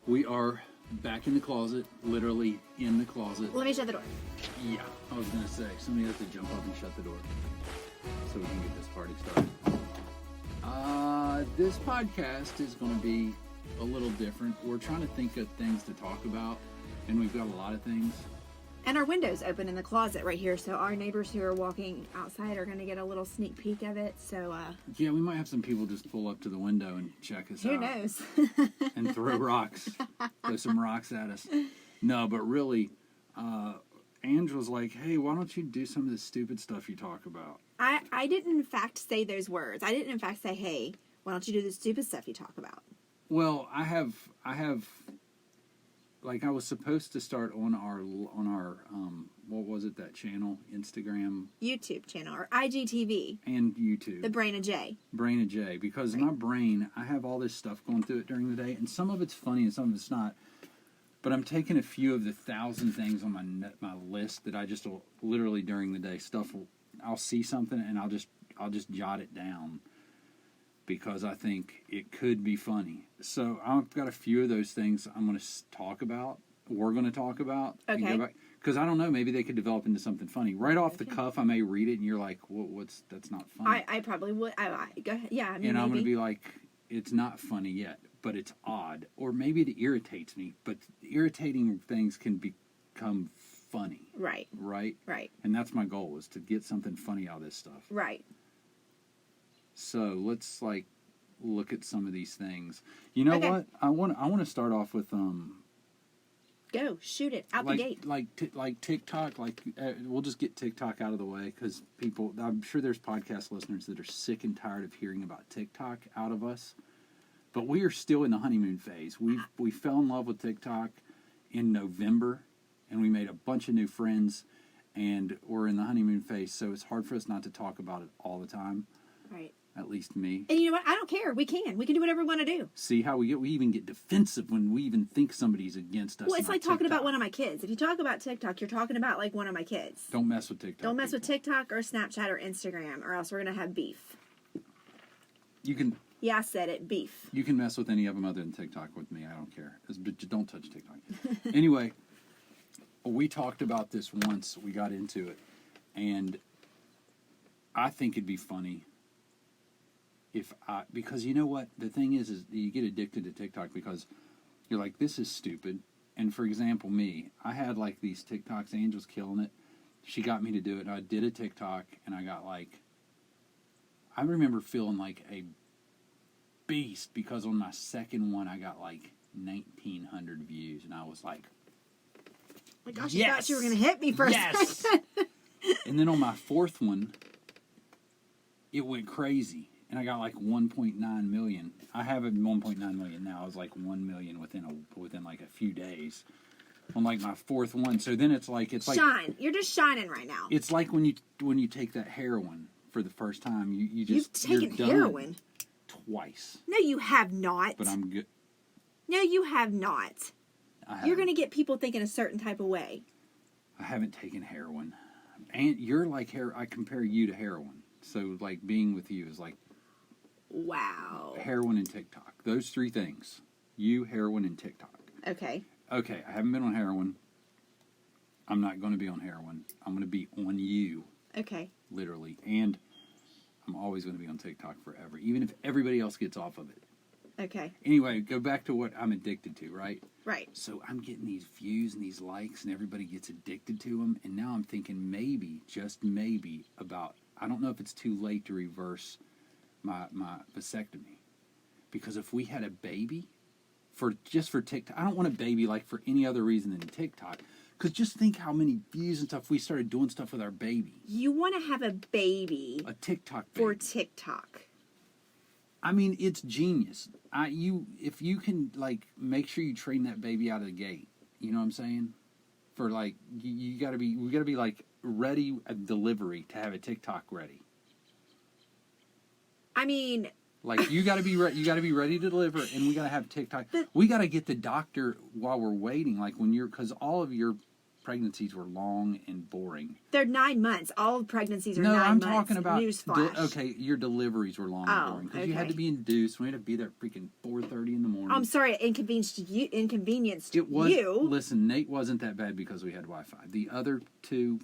We are back in the closet, literally in the closet. Let me shut the door. Yeah, I was going to say, somebody has to jump up and shut the door so we can get this party started. This podcast is going to be a little different. We're trying to think of things to talk about, and we've got a lot of things. And our window's open in the closet right here, so our neighbors who are walking outside are going to get a little sneak peek of it. So, yeah, we might have some people just pull up to the window and check us out. Who knows? And throw rocks. Throw some rocks at us. No, but really, Angie was like, hey, why don't you do some of this stupid stuff you talk about? I didn't, in fact, say those words. I didn't, in fact, say, hey, why don't you do the stupid stuff you talk about? Well, I have, like, I was supposed to start on our, what was it, that channel, Instagram? YouTube channel, or IGTV. And YouTube. The Brain of Jay. Brain of Jay, because my brain, I have all this stuff going through it during the day, and some of it's funny and some of it's not. But I'm taking a few of the 1,000 things on my list that I just will, literally during the day, I'll see something and I'll just jot it down because I think it could be funny. So I've got a few of those things I'm going to talk about. We're going to talk about. Okay. Because I don't know, maybe they could develop into something funny. Right off the cuff, I may read it and you're like, that's not funny. I probably would. Go ahead. Yeah, I mean, and I'm maybe. going to be like, it's not funny yet, but it's odd. Or maybe it irritates me, but irritating things can become funny. Right. Right? Right. And that's my goal, is to get something funny out of this stuff. Right. So let's, like, look at some of these things. You know what? I want to start off with Go, shoot it out the gate. Like TikTok. We'll just get TikTok out of the way because people. I'm sure there's podcast listeners that are sick and tired of hearing about TikTok out of us. But we are still in the honeymoon phase. We fell in love with TikTok in November, and we made a bunch of new friends, and we're in the honeymoon phase. So it's hard for us not to talk about it all the time. Right. At least me. And you know what? I don't care. We can do whatever we want to do. See how we even get defensive when we even think somebody's against us. Well, it's like talking about one of my kids. If you talk about TikTok, you're talking about like one of my kids. Don't mess with TikTok. Don't mess with TikTok or Snapchat or Instagram, or else we're gonna have beef. You can. Yeah, I said it. Beef. You can mess with any of them other than TikTok with me. I don't care. But don't touch TikTok. Anyway, we talked about this once. We got into it, and I think it'd be funny. Because you know what, the thing is you get addicted to TikTok because you're like, this is stupid. And for example, me, I had like these TikToks, Angel's killing it. She got me to do it, and I did a TikTok, and I got like, I remember feeling like a beast because on my second one, I got like 1,900 views, and I was like, Oh my gosh, yes! I thought you were going to hit me first. Yes! And then on my fourth one, it went crazy. And I got like 1.9 million. I have it 1.9 million now. I was like 1 million within like a few days on like my fourth one. So then it's like shine. You're just shining right now. It's like when you take that heroin for the first time. You've taken heroin twice. No, you have not. But I'm good. No, you have not. You're going to get people thinking a certain type of way. I haven't taken heroin, and you're like I compare you to heroin. So like being with you is like. Wow. Heroin and TikTok. Those three things. You, heroin, and TikTok. Okay. Okay, I haven't been on heroin. I'm not going to be on heroin. I'm going to be on you. Okay. Literally. And I'm always going to be on TikTok forever, even if everybody else gets off of it. Okay. Anyway, go back to what I'm addicted to, right? Right. So I'm getting these views and these likes, and everybody gets addicted to them. And now I'm thinking maybe, just maybe, about, I don't know if it's too late to reverse my vasectomy, because if we had a baby for TikTok, I don't want a baby like for any other reason than TikTok, because just think how many views and stuff we started doing stuff with our baby. You want to have a baby, a TikTok baby. For TikTok. I mean, it's genius. If you can like make sure you train that baby out of the gate, you know what I'm saying? For like we gotta be like ready at delivery to have a TikTok ready. I mean, like you got to be ready to deliver, and we got to have TikTok. We got to get the doctor while we're waiting, like when because all of your pregnancies were long and boring. They're 9 months. All pregnancies are No, 9 I'm months. talking about Newsflash. okay. Your deliveries were long and boring because you had okay. to be induced. We had to be there at freaking 4:30 in the morning. I'm sorry, it inconvenienced It was. you. Listen, Nate wasn't that bad because we had Wi-Fi. The other two,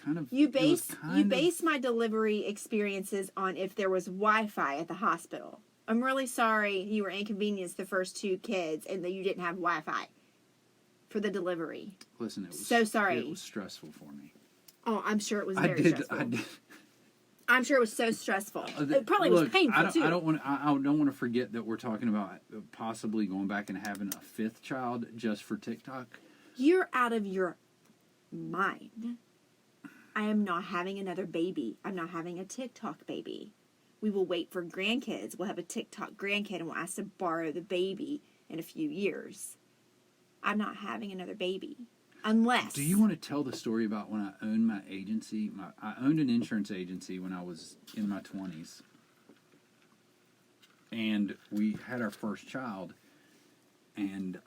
kind of. You base my delivery experiences on if there was Wi-Fi at the hospital. I'm really sorry you were inconvenienced the first 2 kids and that you didn't have Wi-Fi for the delivery. Listen, it was so sorry. It was stressful for me. Oh, I'm sure it was very stressful. I did. I'm sure it was so stressful. It probably was painful too. I don't want to forget that we're talking about possibly going back and having a 5th child just for TikTok. You're out of your mind. I am not having another baby. I'm not having a TikTok baby. We will wait for grandkids. We'll have a TikTok grandkid and we'll ask to borrow the baby in a few years. I'm not having another baby. Unless... Do you want to tell the story about when I owned my agency? I owned an insurance agency when I was in my 20s. And we had our first child. And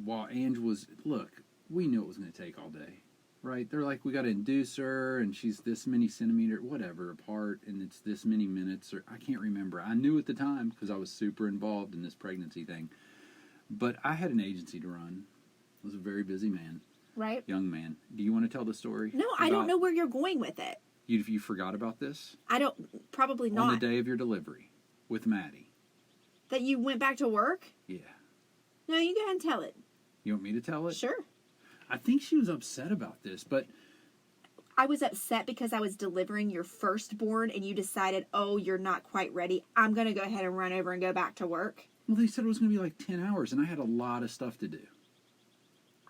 while Angie was... Look, we knew it was going to take all day. Right? They're like, we got to induce her, and she's this many centimeter, whatever, apart, and it's this many minutes, or I can't remember. I knew at the time because I was super involved in this pregnancy thing. But I had an agency to run. I was a very busy man. Right. Young man. Do you want to tell the story? No, I don't know where you're going with it. You forgot about this? I don't, probably not. On the day of your delivery with Maddie. That you went back to work? Yeah. No, you go ahead and tell it. You want me to tell it? Sure. I think she was upset about this, but... I was upset because I was delivering your firstborn and you decided, oh, you're not quite ready. I'm going to go ahead and run over and go back to work. Well, they said it was going to be like 10 hours, and I had a lot of stuff to do.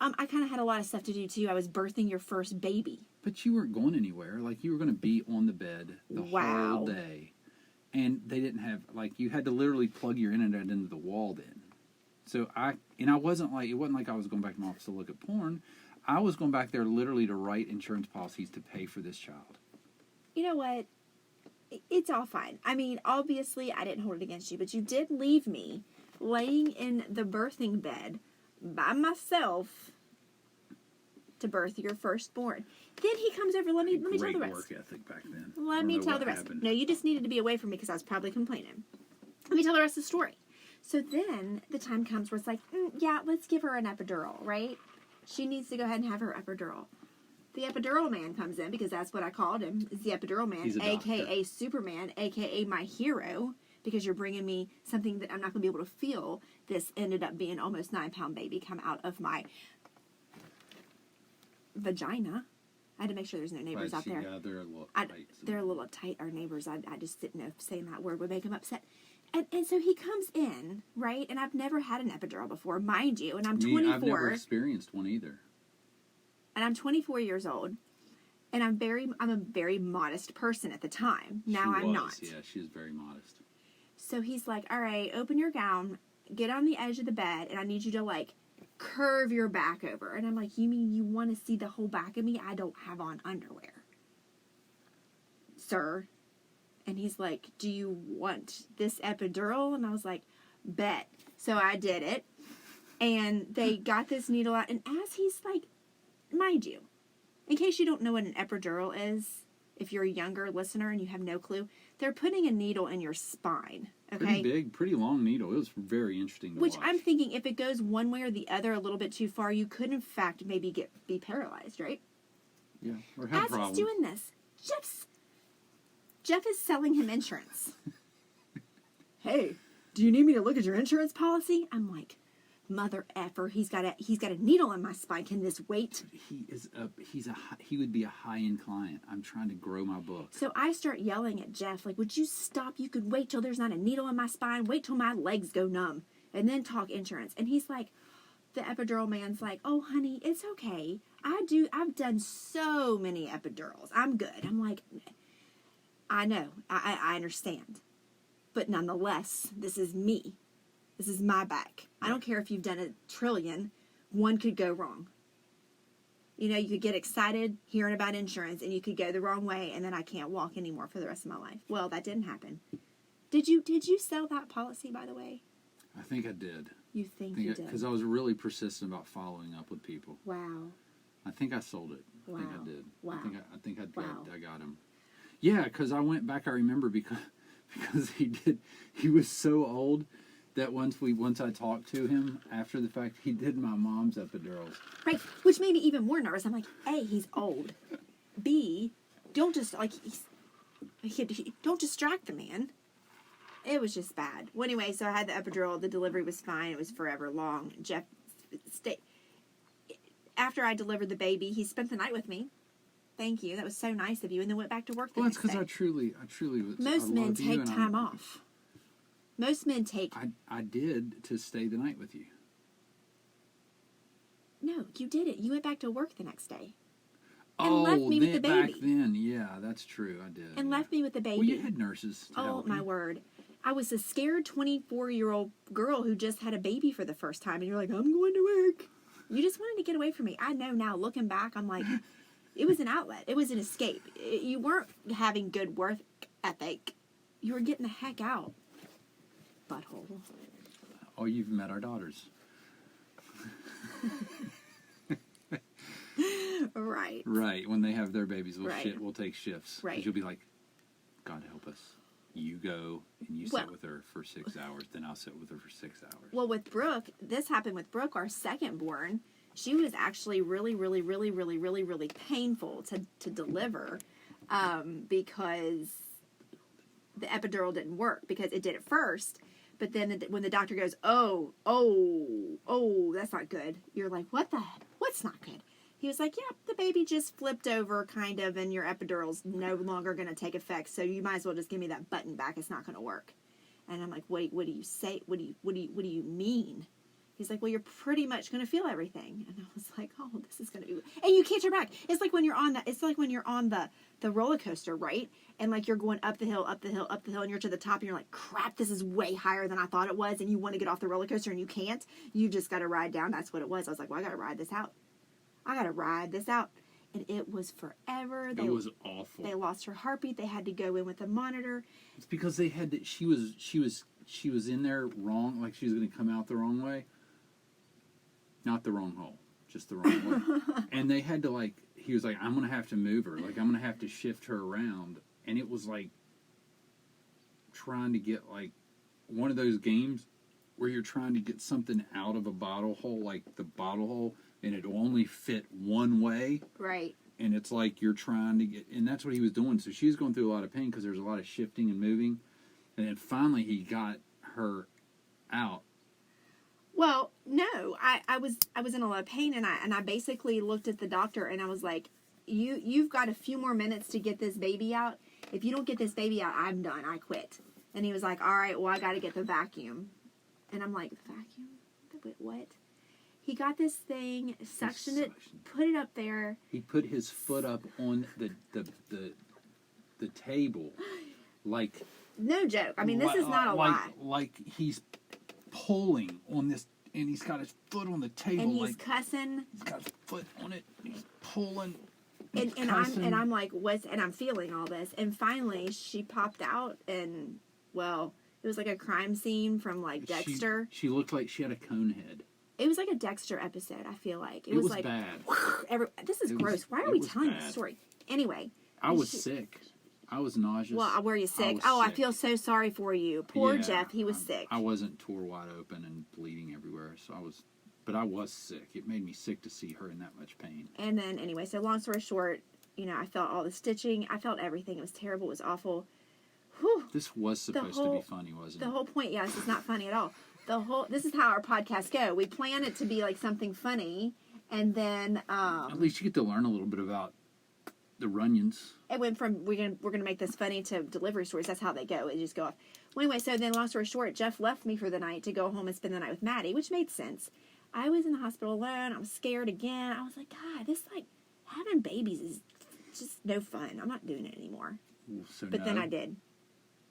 I kind of had a lot of stuff to do, too. I was birthing your first baby. But you weren't going anywhere. Like, you were going to be on the bed the whole day. And they didn't have, like, you had to literally plug your internet into the wall then. So I wasn't like, it wasn't like I was going back to my office to look at porn. I was going back there literally to write insurance policies to pay for this child. You know what? It's all fine. I mean, obviously, I didn't hold it against you, but you did leave me laying in the birthing bed by myself to birth your firstborn. Then he comes over. Let me tell the rest. Great work ethic back then. Let me tell the rest. Happened. No, you just needed to be away from me because I was probably complaining. Let me tell the rest of the story. So then the time comes where it's like, yeah, let's give her an epidural, right? She needs to go ahead and have her epidural. The epidural man comes in, because that's what I called him, is the epidural man, a.k.a. Superman, a.k.a. my hero, because you're bringing me something that I'm not going to be able to feel. This ended up being almost 9-pound baby come out of my vagina. I had to make sure there's no neighbors out there. Yeah, they're a little uptight. They're a little uptight, our neighbors. I just didn't know if saying that word would make them upset. And so he comes in, right? And I've never had an epidural before, mind you. And I'm 24. I've never experienced one either. And I'm 24 years old. And I'm a very modest person at the time. Now I'm not. Yeah, she was very modest. So he's like, all right, open your gown, get on the edge of the bed, and I need you to, like, curve your back over. And I'm like, you mean you want to see the whole back of me? I don't have on underwear. Sir. And he's like, do you want this epidural? And I was like, bet. So I did it. And they got this needle out. And as he's like, mind you, in case you don't know what an epidural is, if you're a younger listener and you have no clue, they're putting a needle in your spine. Okay? Pretty big, pretty long needle. It was very interesting to watch. I'm thinking if it goes one way or the other a little bit too far, you could, in fact, maybe be paralyzed, right? Yeah, or have problems. As he's doing this, Jeff is selling him insurance. Hey, do you need me to look at your insurance policy? I'm like, mother effer, he's got a needle in my spine. Can this wait? He would be a high-end client. I'm trying to grow my book. So I start yelling at Jeff, like, would you stop? You could wait till there's not a needle in my spine. Wait till my legs go numb, and then talk insurance. And he's like, the epidural man's like, oh, honey, it's okay. I've done so many epidurals. I'm good. I'm like, I know. I understand. But nonetheless, this is me. This is my back. I don't care if you've done a trillion. One could go wrong. You know, you could get excited hearing about insurance and you could go the wrong way and then I can't walk anymore for the rest of my life. Well, that didn't happen. Did you sell that policy, by the way? I think I did. You think you did? Because I was really persistent about following up with people. Wow. I think I sold it. Wow. I think I did. Wow. I think I Wow. got him. Yeah, because I went back. I remember because he was so old that once I talked to him after the fact, he did my mom's epidurals. Right, which made me even more nervous. I'm like, A, he's old. B, don't just don't distract the man. It was just bad. Well, anyway, so I had the epidural. The delivery was fine. It was forever long. Jeff stayed. After I delivered the baby, he spent the night with me. Thank you. That was so nice of you. And then went back to work the Well, that's next because day. I truly was. Most I men love you, take and time off. Most men take... I did to stay the night with you. No, you didn't. You went back to work the next day. And Oh, left me with the baby. Back then, yeah, that's true. I did. And left me with the baby. Well, you had nurses to Oh, help my you. word. I was a scared 24-year-old girl who just had a baby for the first time. And you're like, I'm going to work. You just wanted to get away from me. I know now, looking back, I'm like, it was an outlet. It was an escape. You weren't having good work ethic. You were getting the heck out. Butthole. Oh, you've met our daughters. Right. Right. When they have their babies, Right. we'll take shifts. 'Cause Right. You'll be like, God help us. You go and you sit with her for 6 hours, then I'll sit with her for 6 hours. Well, with Brooke, this happened with Brooke, our second born. She was actually really, really, really, really, really, really painful to deliver because the epidural didn't work, because it did at first. But then when the doctor goes, oh, that's not good. You're like, what's not good? He was like, yeah, the baby just flipped over kind of, and your epidural's no longer going to take effect. So you might as well just give me that button back. It's not going to work. And I'm like, what do you say? What do you mean? He's like, well, you're pretty much going to feel everything. And I was like, oh, this is going to be, and you can't turn back. It's like when you're on the roller coaster, right? And like you're going up the hill, and you're to the top, and you're like, crap, this is way higher than I thought it was. And you want to get off the roller coaster and you can't. You just got to ride down. That's what it was. I was like, well, I got to ride this out. And it was forever. It was awful. They lost her heartbeat. They had to go in with a monitor. It's because they had to, she was in there wrong, like she was going to come out the wrong way. Not the wrong hole, just the wrong way. And they had to he was like, I'm going to have to move her. Like, I'm going to have to shift her around. And it was like trying to get one of those games where you're trying to get something out of a bottle hole, like the bottle hole, and it will only fit one way. Right. And it's like you're trying to get, and that's what he was doing. So she's going through a lot of pain because there's a lot of shifting and moving. And then finally he got her out. Well, no, I was in a lot of pain, and I basically looked at the doctor and I was like, you've got a few more minutes to get this baby out. If you don't get this baby out, I'm done. I quit. And he was like, all right, well, I got to get the vacuum. And I'm like, vacuum? What? He got this thing, suctioned it, put it up there. He put his foot up on the table, like, no joke. I mean, this is not a lie. Like he's pulling on this, and he's got his foot on the table, And he's cussing. He's got his foot on it. And he's pulling. And I'm like, and I'm feeling all this. And finally, she popped out, and well, it was like a crime scene from like Dexter. She looked like she had a cone head. It was like a Dexter episode, I feel like. It was like, bad. This is gross. Why are we telling this story? Anyway. I was sick. I was nauseous. Well, were you sick? I feel so sorry for you. Poor Jeff, he was sick. I wasn't tore wide open and bleeding everywhere, but I was sick. It made me sick to see her in that much pain. And then, anyway, so long story short, I felt all the stitching. I felt everything. It was terrible. It was awful. Whew. This was supposed to be funny, wasn't it? The whole point, yes, it's not funny at all. This is how our podcasts go. We plan it to be like something funny, and then at least you get to learn a little bit about the Runyons. It went from we're gonna make this funny to delivery stories. That's how they go. It just go off. Well, anyway, so then long story short, Jeff left me for the night to go home and spend the night with Maddie, which made sense. I was in the hospital alone. I was scared again. I was like, God, this having babies is just no fun. I'm not doing it anymore. But then I did.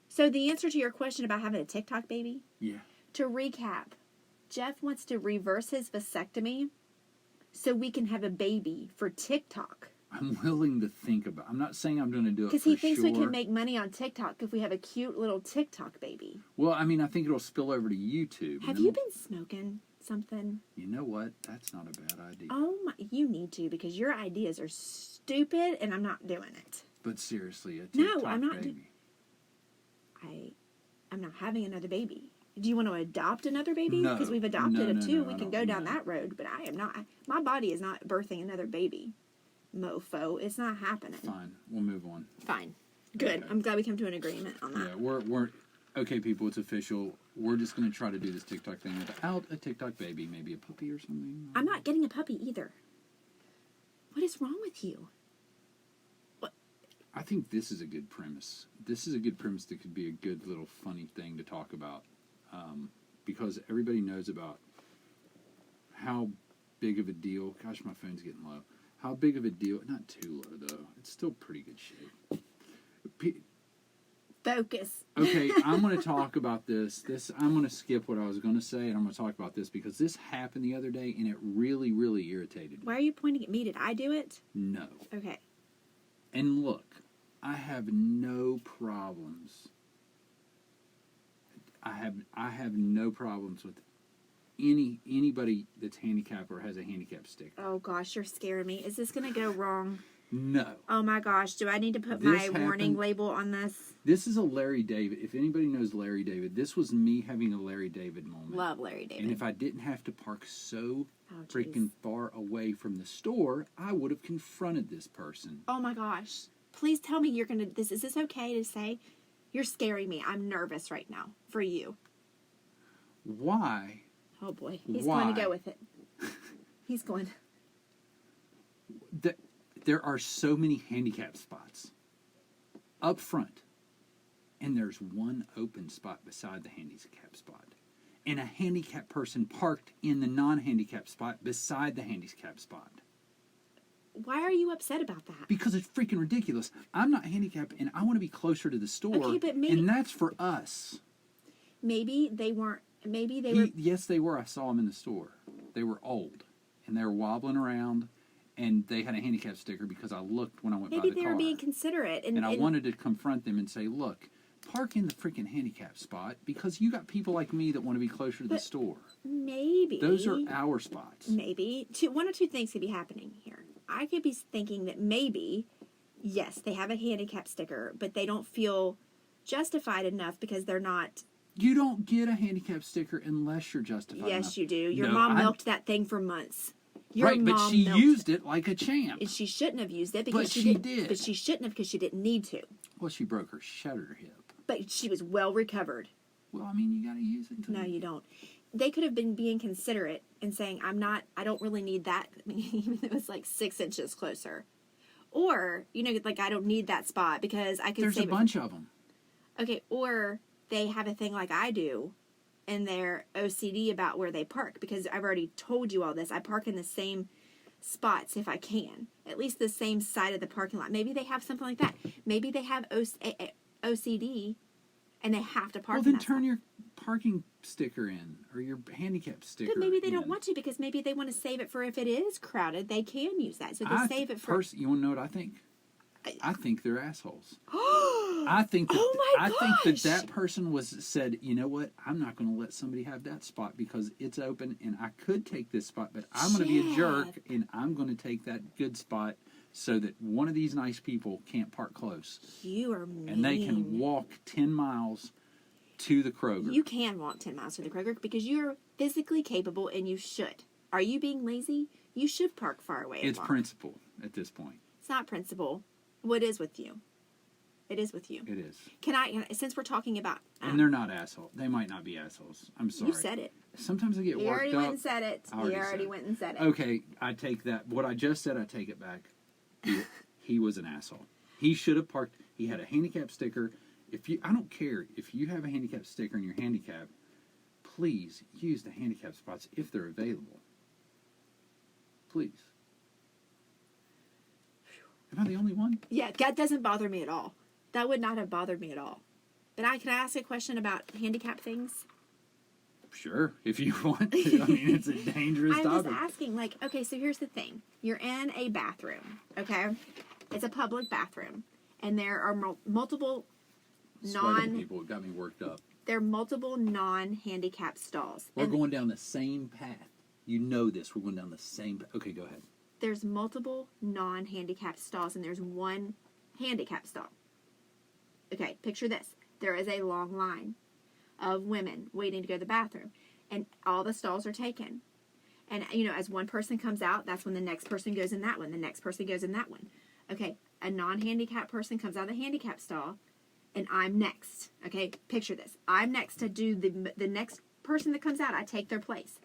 So the answer to your question about having a TikTok baby? Yeah. To recap, Jeff wants to reverse his vasectomy so we can have a baby for TikTok. I'm willing to think about. I'm not saying I'm going to do it Because for he thinks we sure. can make money on TikTok if we have a cute little TikTok baby. Well, I mean, I think it'll spill over to YouTube. Have you been smoking something? You know what? That's not a bad idea. Oh my, you need to, because your ideas are stupid and I'm not doing it. But seriously, a No, TikTok I'm not baby. I'm not having another baby. Do you want to adopt another baby? No. Because we've adopted No, a two. no, We I can don't- go down no. that road, but I am not. My body is not birthing another baby. Mofo. It's not happening. Fine, we'll move on. Fine. Good. Okay. I'm glad we came to an agreement on that. Yeah, we're okay, people. It's official. We're just going to try to do this TikTok thing without a TikTok baby, maybe a puppy or something. I'm not getting a puppy either. What is wrong with you? I think this is a good premise. This is a good premise that could be a good little funny thing to talk about, because everybody knows about how big of a deal. Gosh, my phone's getting low. How big of a deal? Not too low though. It's still pretty good shape. Focus. Okay, I'm going to talk about this. I'm going to skip what I was going to say, and I'm going to talk about this because this happened the other day, and it really, really irritated me. Why are you pointing at me? Did I do it? No. Okay. And look, I have no problems. I have no problems with anybody that's handicapped or has a handicap sticker. Oh gosh, you're scaring me. Is this gonna go wrong? No. Oh my gosh, do I need to put This my warning happened- label on this? This is a Larry David. If anybody knows Larry David, this was me having a Larry David moment. Love Larry David. And if I didn't have to park so Oh, jeez. freaking far away from the store, I would have confronted this person. Oh my gosh. Please tell me you're gonna is this okay to say? You're scaring me. I'm nervous right now for you. Why? Oh boy. He's going to Why? go with it. He's going. There are so many handicap spots up front, and there's one open spot beside the handicap spot, and a handicapped person parked in the non-handicap spot beside the handicap spot. Why are you upset about that? Because it's freaking ridiculous. I'm not handicapped, and I want to be closer to the store, Okay, but maybe- and that's for us. Maybe they weren't. Maybe they were. Yes, they were. I saw them in the store. They were old, and they were wobbling around, and they had a handicap sticker because I looked when I went Maybe by the they car. were being considerate, and I wanted to confront them and say, look, park in the freaking handicap spot because you got people like me that want to be closer to the But- store. maybe Those are our spots. maybe one or two things could be happening here. I could be thinking that maybe, yes, they have a handicap sticker, but they don't feel justified enough because they're not. You don't get a handicap sticker unless you're justified Yes, enough. you do. Your No, mom I- milked that thing for months. Your Right, but mom she milked used it like a champ. And she shouldn't have used it because But she didn't. did. But she shouldn't have because she didn't need to. Well, she broke her, shattered her hip. But she was well recovered. Well, I mean, you got to use it. No, you don't. They could have been being considerate and saying, I don't really need that. I mean, even if it was like 6 inches closer. Or, like, I don't need that spot because I can There's save a it. bunch of them. Okay, or they have a thing like I do and they're OCD about where they park because I've already told you all this. I park in the same spots if I can. At least the same side of the parking lot. Maybe they have something like that. Maybe they have OCD and they have to park Well, in then that turn spot. your parking sticker in or your handicap sticker. But maybe they don't in. want to because maybe they want to save it for if it is crowded, they can use that. So they save it for. You want to know what I think? I think they're assholes. Oh I think that my I think gosh! that person said, you know what? I'm not going to let somebody have that spot because it's open and I could take this spot, but I'm going to be a jerk Jeff. and I'm going to take that good spot so that one of these nice people can't park close You are mean. and they can walk 10 miles to the Kroger. You can walk 10 miles to the Kroger because you're physically capable and you should. Are you being lazy? You should park far away. and It's walk. principle at this point. It's not principle. What is with you? It is with you. It is. Since we're talking about. And they're not assholes. They might not be assholes. I'm sorry. You said it. Sometimes I get You worked already up. went and said it. I You already already said it. went and said it. Okay, I take that. What I just said, I take it back. He was an asshole. He should have parked. He had a handicap sticker. I don't care if you have a handicap sticker and you're handicapped. Please use the handicap spots if they're available. Please. Am I the only one? Yeah, that doesn't bother me at all. That would not have bothered me at all. But can I ask a question about handicap things? Sure, if you want to. I mean, it's a dangerous I'm topic. just asking, like, okay, so here's the thing. You're in a bathroom, okay? It's a public bathroom. And there are multiple Sweating people, it got me worked up. there are multiple non-handicapped stalls. We're And going down the same path. You know this. We're going down the same path. Okay, go ahead. there's multiple non-handicapped stalls, and there's one handicapped stall. Okay, picture this. There is a long line of women waiting to go to the bathroom, and all the stalls are taken. And, as one person comes out, that's when the next person goes in that one. The next person goes in that one. Okay, a non-handicapped person comes out of the handicapped stall, and I'm next. Okay, picture this. I'm next to do the next person that comes out. I take their place.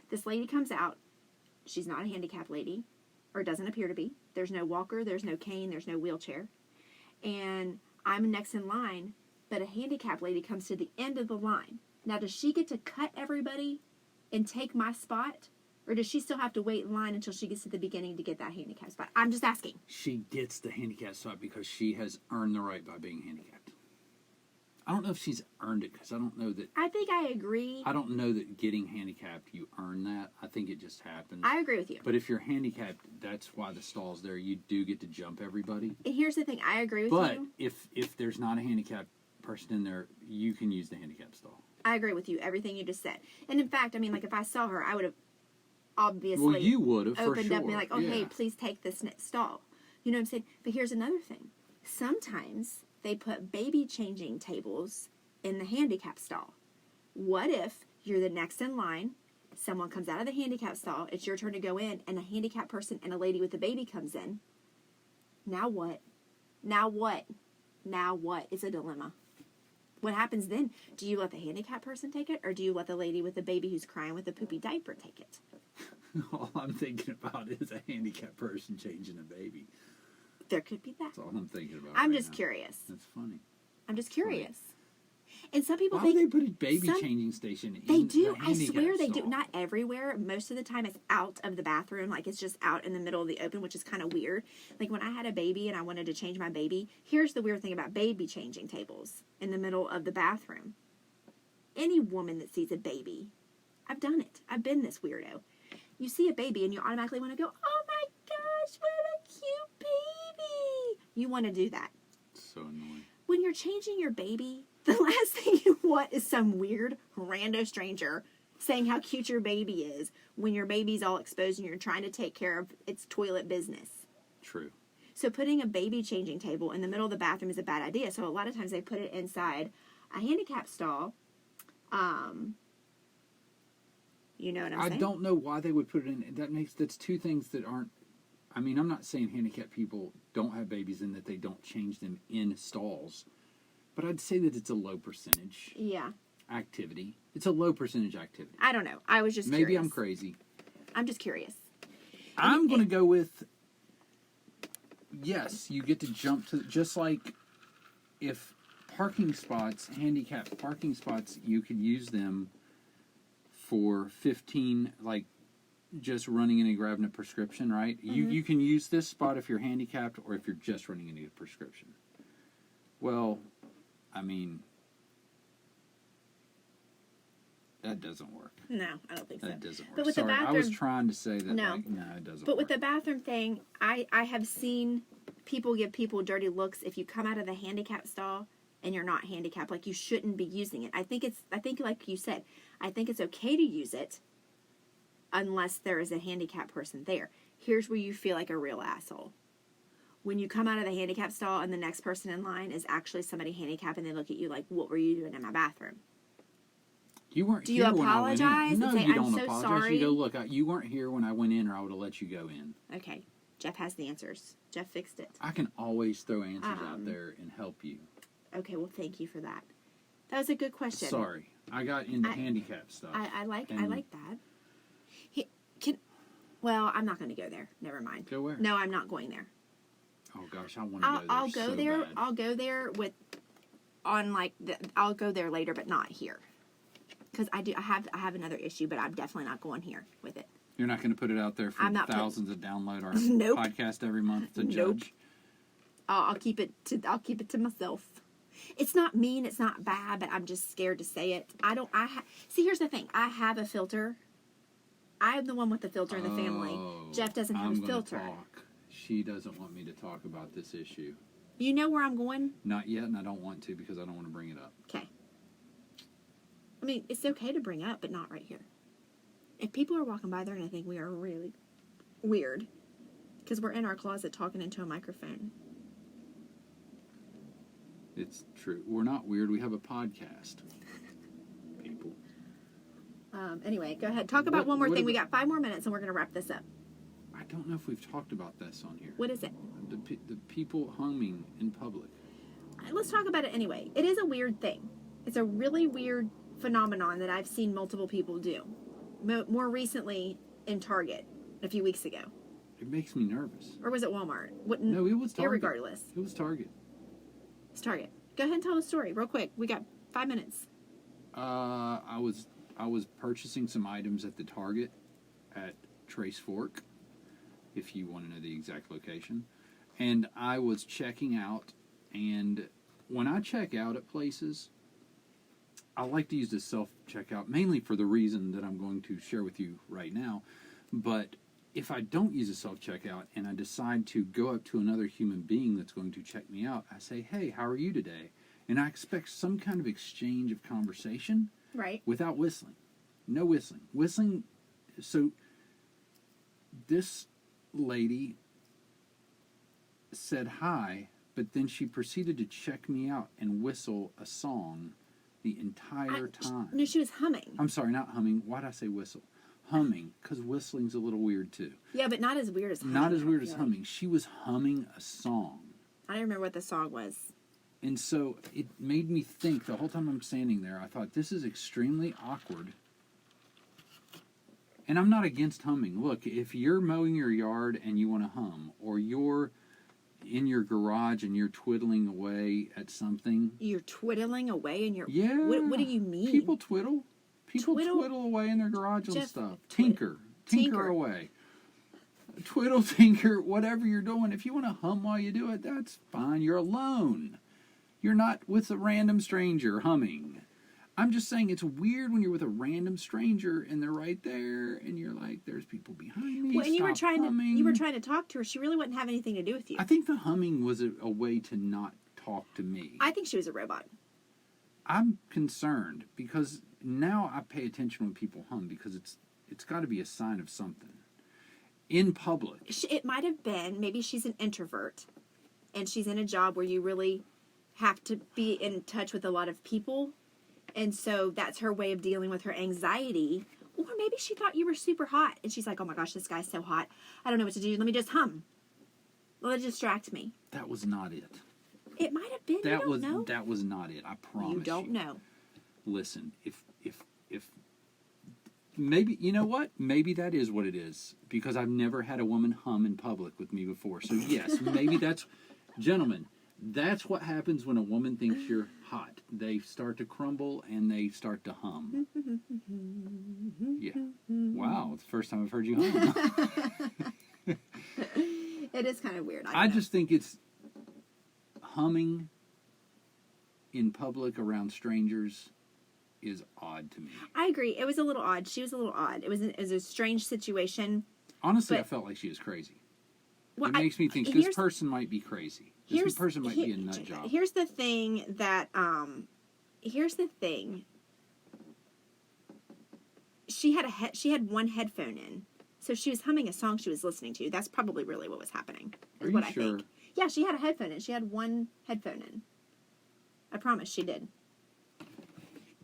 This lady comes out. She's not a handicapped lady, or doesn't appear to be. There's no walker. There's no cane. There's no wheelchair. And I'm next in line, but a handicapped lady comes to the end of the line. Now, does she get to cut everybody and take my spot? Or does she still have to wait in line until she gets to the beginning to get that handicapped spot? I'm just asking. She gets the handicap spot because she has earned the right by being handicapped. I don't know if she's earned it because I don't know that. I think I agree. I don't know that getting handicapped you earn that. I think it just happens. I agree with you. But if you're handicapped, that's why the stall's there. You do get to jump everybody. And here's the thing. I agree with But you. if there's not a handicapped person in there, you can use the handicap stall. I agree with you. Everything you just said. And in fact, I mean, like, if I saw her, I would have obviously Well, you would have for opened sure. up and be like, oh, yeah. hey, please take this stall. You know what I'm saying? But here's another thing. Sometimes they put baby changing tables in the handicap stall. What if you're the next in line, someone comes out of the handicap stall, it's your turn to go in, and a handicapped person and a lady with a baby comes in? Now what? Now what? Now what? It's a dilemma. What happens then? Do you let the handicapped person take it, or do you let the lady with the baby who's crying with the poopy diaper take it? All I'm thinking about is a handicapped person changing a baby. There could be that. That's all I'm thinking about. I'm right just now. curious. That's funny. I'm just curious. And some people Why would think they put a baby some- changing station in they do. the I swear handicap they do. stall? Not everywhere. Most of the time it's out of the bathroom. Like it's just out in the middle of the open, which is kind of weird. Like when I had a baby and I wanted to change my baby, here's the weird thing about baby changing tables in the middle of the bathroom. Any woman that sees a baby, I've done it. I've been this weirdo. You see a baby and you automatically want to go, oh my gosh, what a cute baby. You want to do that. So annoying. When you're changing your baby, the last thing you want is some weird rando stranger saying how cute your baby is when your baby's all exposed and you're trying to take care of its toilet business. True. So putting a baby changing table in the middle of the bathroom is a bad idea. So a lot of times they put it inside a handicap stall. You know what I'm saying? I don't know why they would put it in. That's two things that aren't. I mean, I'm not saying handicapped people don't have babies and that they don't change them in stalls, but I'd say that it's a low percentage Yeah. activity. It's a low percentage activity. I don't know. I was just Maybe curious. I'm crazy. I'm just curious. I'm going to go with yes, you get to jump to, just like if parking spots, handicapped parking spots, you could use them for 15, like just running in and grabbing a prescription, right? Mm-hmm. You can use this spot if you're handicapped or if you're just running in a prescription. Well, I mean, that doesn't work. No, I don't think so. That doesn't work. But with the Sorry, I was bathroom- trying to say that. No. Like, no, it doesn't But work. with the bathroom thing, I have seen people give people dirty looks if you come out of the handicap stall and you're not handicapped. Like you shouldn't be using it. I think like you said, I think it's okay to use it unless there is a handicapped person there. Here's where you feel like a real asshole. When you come out of the handicap stall and the next person in line is actually somebody handicapped and they look at you like, what were you doing in my bathroom? You weren't Do you here when I went in. apologize and No, say, you "I'm don't so apologize. sorry"? You go, look, you weren't here when I went in, or I would have let you go in. Okay, Jeff has the answers. Jeff fixed it. I can always throw answers out Um, there and help you. Okay, well, thank you for that. That was a good question. Sorry, I got into I- handicap stuff. I like And- that. Well, I'm not going to go there. Never mind. Go where? No, I'm not going there. Oh gosh, I want to go there. I'll go so there. bad. I'll go there I'll go there later, but not here. Because I have another issue, but I'm definitely not going here with it. You're not going to put it out there for I'm not thousands that download our Nope. podcast every month to Nope. judge. I'll keep it to myself. It's not mean, it's not bad, but I'm just scared to say it. See, here's the thing. I have a filter. I am the one with the filter in the family. Jeff doesn't have a filter. Talk. She doesn't want me to talk about this issue. You know where I'm going? Not yet, and I don't want to because I don't want to bring it up. Okay. I mean, it's okay to bring up, but not right here. If people are walking by, they're going to think we are really weird because we're in our closet talking into a microphone. It's true. We're not weird. We have a podcast. People. Anyway, go ahead. Talk about one more thing. We got 5 more minutes, and we're going to wrap this up. I don't know if we've talked about this on here. What is it? The people humming in public. Let's talk about it anyway. It is a weird thing. It's a really weird phenomenon that I've seen multiple people do. More recently in Target a few weeks ago. It makes me nervous. Or was it Walmart? No, it was Target. Irregardless. It was Target. It's Target. Go ahead and tell the story real quick. We got 5 minutes. I was purchasing some items at the Target at Trace Fork, if you want to know the exact location. And I was checking out, and when I check out at places, I like to use the self-checkout, mainly for the reason that I'm going to share with you right now. But if I don't use a self-checkout and I decide to go up to another human being that's going to check me out, I say, hey, how are you today? And I expect some kind of exchange of conversation. Right. Without whistling. No whistling. Whistling, so this lady said hi, but then she proceeded to check me out and whistle a song the entire time. No, she was humming. I'm sorry, not humming. Why'd I say whistle? Humming, because whistling's a little weird too. Yeah, but not as weird as humming. Not as weird as humming. She was humming a song. I don't remember what the song was. And so it made me think, the whole time I'm standing there, I thought, this is extremely awkward. And I'm not against humming. Look, if you're mowing your yard and you want to hum, or you're in your garage and you're twiddling away at something. You're twiddling away in your... Yeah. What do you mean? People twiddle. People twiddle away in their garage and stuff. Tinker away. Twiddle, tinker, whatever you're doing. If you want to hum while you do it, that's fine. You're alone. You're not with a random stranger humming. I'm just saying it's weird when you're with a random stranger and they're right there and you're like, there's people behind me. Well, and you were trying humming. to talk to her. She really wouldn't have anything to do with you. I think the humming was a way to not talk to me. I think she was a robot. I'm concerned because now I pay attention when people hum because it's got to be a sign of something. In public. It might have been, maybe she's an introvert and she's in a job where you really have to be in touch with a lot of people. And so that's her way of dealing with her anxiety. Or maybe she thought you were super hot. And she's like, oh my gosh, this guy's so hot. I don't know what to do. Let me just hum. Let it distract me. That was not it. It might have been. That was not it. I promise you. You don't know. Listen, if maybe, you know what? Maybe that is what it is. Because I've never had a woman hum in public with me before. So yes, maybe that's, gentlemen, that's what happens when a woman thinks you're hot. They start to crumble and they start to hum. Yeah. Wow, it's the first time I've heard you hum. It is kind of weird. I just think it's humming in public around strangers is odd to me. I agree. It was a little odd. She was a little odd. It was a strange situation. Honestly, I felt like she was crazy. Well, it makes me think this person might be crazy. This person might be a nut job. Here's the thing that, she had one headphone in. So she was humming a song she was listening to. That's probably really what was happening. Are you sure? Think. Yeah, she had a headphone in. She had one headphone in. I promise she did.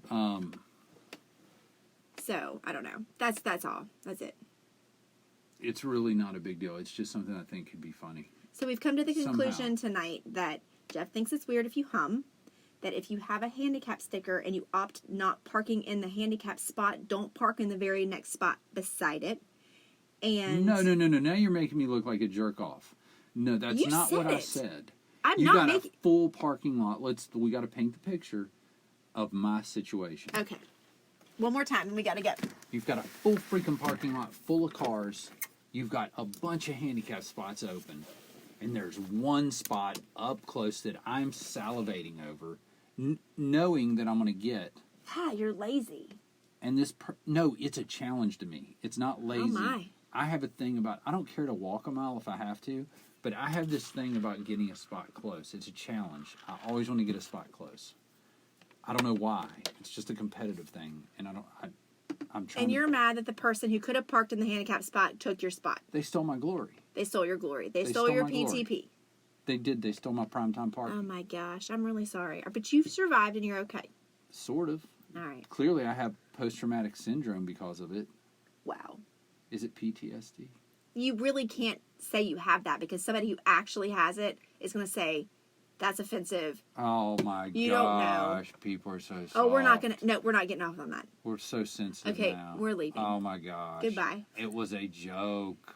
So, I don't know. That's all. That's it. It's really not a big deal. It's just something I think could be funny. So we've come to the conclusion tonight that Jeff thinks it's weird if you hum, that if you have a handicap sticker and you opt not parking in the handicap spot, don't park in the very next spot beside it. And No. Now you're making me look like a jerk off. No, that's not what I said. I'm not making... a full parking lot. We got to paint the picture of my situation. Okay. One more time and we got to go. You've got a full freaking parking lot full of cars. You've got a bunch of handicap spots open. and there's one spot up close that I'm salivating over, knowing that I'm going to get. Ha, you're lazy. And no, it's a challenge to me. It's not lazy. Oh my. I have a thing about, I don't care to walk a mile if I have to, but I have this thing about getting a spot close. It's a challenge. I always want to get a spot close. I don't know why. It's just a competitive thing, and I'm trying. And you're mad that the person who could have parked in the handicap spot took your spot. They stole my glory. They stole your glory. They stole your my PTP. glory. They did. They stole my primetime party. Oh my gosh, I'm really sorry. But you've survived and you're okay. Sort of. All right. Clearly, I have post-traumatic syndrome because of it. Wow. Is it PTSD? You really can't say you have that because somebody who actually has it is going to say, that's offensive. Oh my You don't know. gosh, people are so soft. Oh, we're not getting off on that. We're so sensitive Okay, now. we're leaving. Oh my gosh. Goodbye. It was a joke.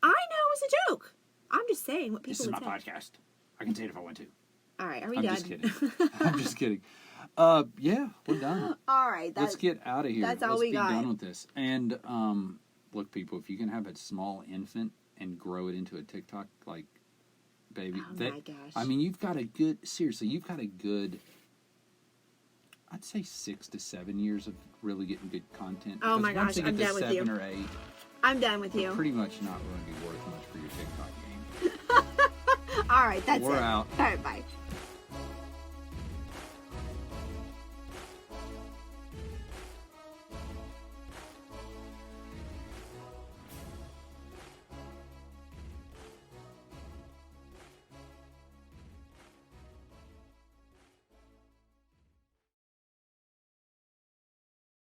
I know it was a joke. I'm just saying what people This is would my say. podcast. I can say it if I want to. All right, are we I'm done? just kidding. I'm just kidding. Yeah, we're done. All right. Let's get out of here. that's all Let's we be got. done with this. And look, people, if you can have a small infant and grow it into a TikTok like baby, Oh my gosh. I mean, you've got a good. Seriously, you've got a good. I'd say 6 to 7 years of really getting good content. Oh Because my once gosh, you get I'm to done with you. 7 or 8, I'm done with you. pretty much not going to be worth much for your TikTok game. All right, that's We're it. out. All right, bye.